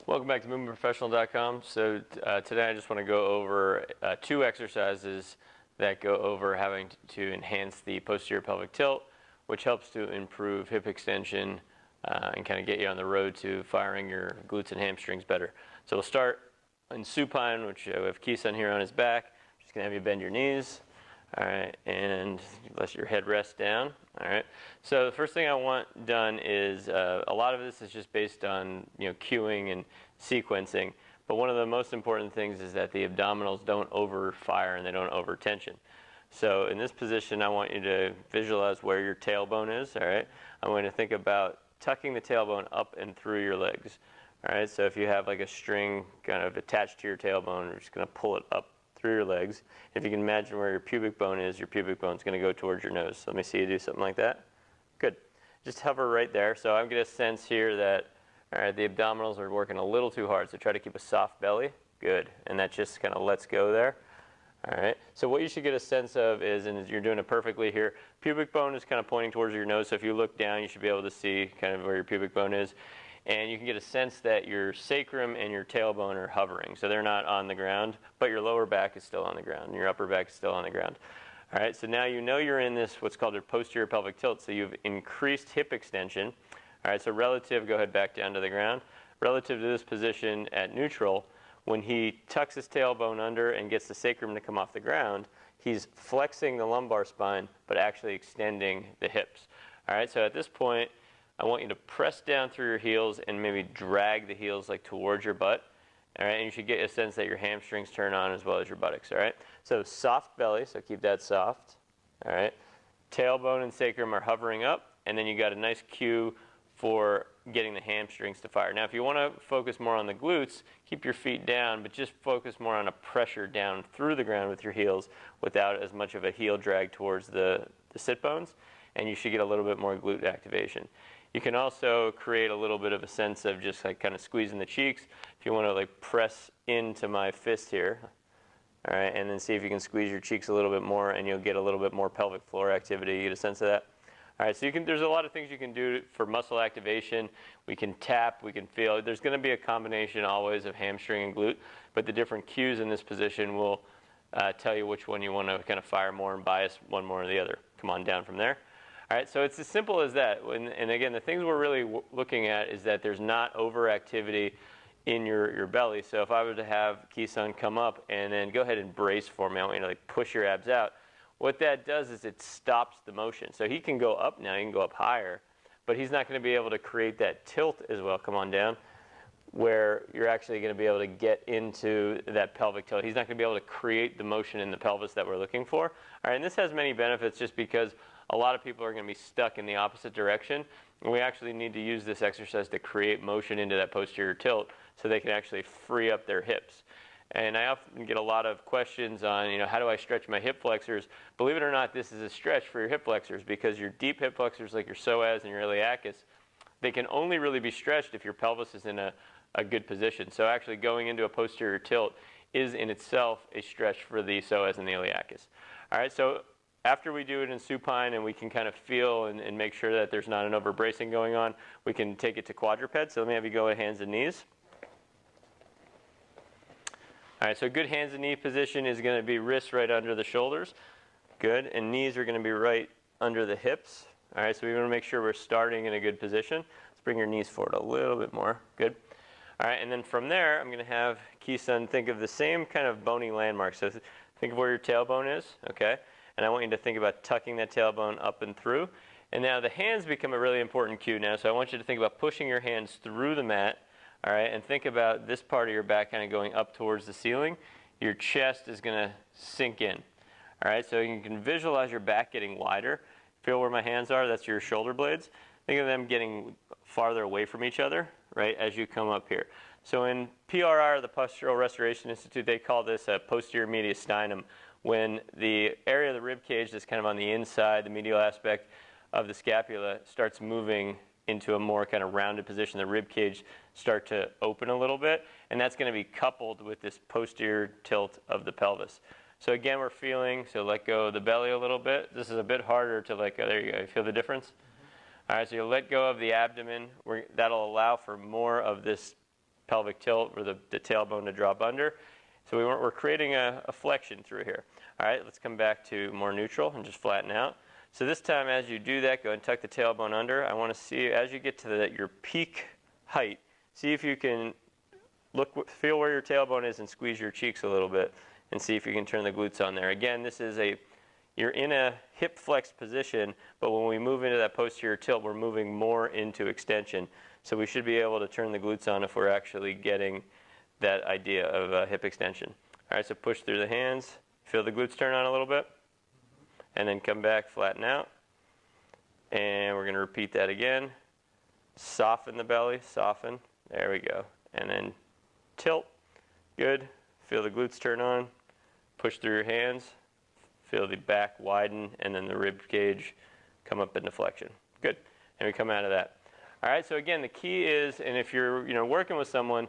Welcome back to movementprofessional.com. So today I just want to go over two exercises that go over having to enhance the posterior pelvic tilt, which helps to improve hip extension and kind of get you on the road to firing your glutes and hamstrings better. So we'll start in supine, which we have Keith on here on his back. Just going to have you bend your knees. All right, and let your head rest down. All right. So the first thing I want done is a lot of this is just based on cueing and sequencing. But one of the most important things is that the abdominals don't overfire and they don't overtension. So in this position, I want you to visualize where your tailbone is. All right. I want you to think about tucking the tailbone up and through your legs. All right. So if you have like a string kind of attached to your tailbone, we're just going to pull it up through your legs. If you can imagine where your pubic bone is going to go towards your nose. So let me see you do something like that. Good. Just hover right there. So I'm getting a sense here that, all right, the abdominals are working a little too hard. So try to keep a soft belly. Good. And that just kind of lets go there. All right. So what you should get a sense of is, and you're doing it perfectly here, pubic bone is kind of pointing towards your nose. So if you look down, you should be able to see kind of where your pubic bone is. And you can get a sense that your sacrum and your tailbone are hovering. So they're not on the ground, but your lower back is still on the ground, and your upper back is still on the ground. All right, so now you know you're in this, what's called a posterior pelvic tilt. So you've increased hip extension. All right, so relative, go ahead back down to the ground. Relative to this position at neutral, when he tucks his tailbone under and gets the sacrum to come off the ground, he's flexing the lumbar spine, but actually extending the hips. All right, so at this point, I want you to press down through your heels and maybe drag the heels like towards your butt. All right, and you should get a sense that your hamstrings turn on as well as your buttocks. All right, so soft belly, so keep that soft. All right, tailbone and sacrum are hovering up, and then you got a nice cue for getting the hamstrings to fire. Now, if you want to focus more on the glutes, keep your feet down, but just focus more on a pressure down through the ground with your heels without as much of a heel drag towards the sit bones, and you should get a little bit more glute activation. You can also create a little bit of a sense of just like kind of squeezing the cheeks. If you want to like press into my fist here, all right, and then see if you can squeeze your cheeks a little bit more, and you'll get a little bit more pelvic floor activity. You get a sense of that? All right, so there's a lot of things you can do for muscle activation. We can tap, we can feel. There's going to be a combination always of hamstring and glute, but the different cues in this position will tell you which one you want to kind of fire more and bias one more or the other. Come on down from there. All right, so it's as simple as that. And again, the things we're really looking at is that there's not overactivity in your belly. So if I were to have Ki-san come up and then go ahead and brace for me, I want you to like push your abs out. What that does is it stops the motion. So he can go up now, he can go up higher, but he's not going to be able to create that tilt as well. Come on down, where you're actually going to be able to get into that pelvic tilt. He's not going to be able to create the motion in the pelvis that we're looking for. All right, and this has many benefits just because a lot of people are going to be stuck in the opposite direction, and we actually need to use this exercise to create motion into that posterior tilt so they can actually free up their hips. And I often get a lot of questions on, how do I stretch my hip flexors? Believe it or not, this is a stretch for your hip flexors because your deep hip flexors like your psoas and your iliacus, they can only really be stretched if your pelvis is in a good position. So actually going into a posterior tilt is in itself a stretch for the psoas and the iliacus. All right, so after we do it in supine and we can kind of feel and make sure that there's not an over-bracing going on, we can take it to quadruped. So let me have you go at hands and knees. All right, so a good hands and knee position is going to be wrists right under the shoulders. Good, and knees are going to be right under the hips. All right, so we want to make sure we're starting in a good position. Let's bring your knees forward a little bit more. Good. All right, and then from there, I'm going to have Ki-san think of the same kind of bony landmark. So think of where your tailbone is, okay? And I want you to think about tucking that tailbone up and through. And now the hands become a really important cue now. So I want you to think about pushing your hands through the mat, all right? And think about this part of your back kind of going up towards the ceiling. Your chest is going to sink in, all right? So you can visualize your back getting wider. Feel where my hands are? That's your shoulder blades. Think of them getting farther away from each other, right, as you come up here. So in PRR, the Postural Restoration Institute, they call this a posterior mediastinum, when the area of the rib cage that's kind of on the inside, the medial aspect of the scapula, starts moving into a more kind of rounded position. The rib cage start to open a little bit, and that's going to be coupled with this posterior tilt of the pelvis. So again, we're feeling, so let go of the belly a little bit. This is a bit harder to let go. There you go. You feel the difference? All right, so you let go of the abdomen. That'll allow for more of this pelvic tilt or the tailbone to drop under. So we're creating a flexion through here. All right, let's come back to more neutral and just flatten out. So this time as you do that, go ahead and tuck the tailbone under. I want to see as you get to your peak height, see if you can feel where your tailbone is and squeeze your cheeks a little bit and see if you can turn the glutes on there. Again, this is you're in a hip flexed position, but when we move into that posterior tilt, we're moving more into extension. So we should be able to turn the glutes on if we're actually getting that idea of hip extension. All right, so push through the hands. Feel the glutes turn on a little bit. And then come back, flatten out. And we're going to repeat that again. Soften the belly, soften. There we go. And then tilt. Good. Feel the glutes turn on. Push through your hands. Feel the back widen and then the rib cage come up into flexion. Good. And we come out of that. All right, so again, the key is, and if you're working with someone,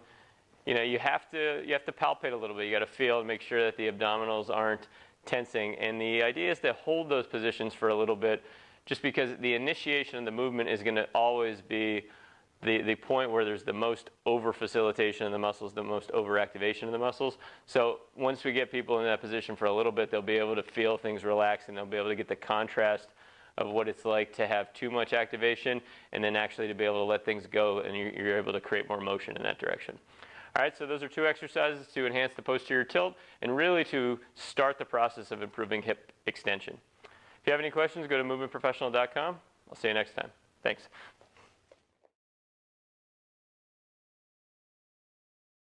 you have to palpate a little bit. You got to feel and make sure that the abdominals aren't tensing. And the idea is to hold those positions for a little bit, just because the initiation of the movement is going to always be the point where there's the most over facilitation of the muscles, the most overactivation of the muscles. So once we get people in that position for a little bit, they'll be able to feel things relax, and they'll be able to get the contrast of what it's like to have too much activation and then actually to be able to let things go, and you're able to create more motion in that direction. All right, so those are 2 exercises to enhance the posterior tilt and really to start the process of improving hip extension. If you have any questions, go to movementprofessional.com. I'll see you next time. Thanks.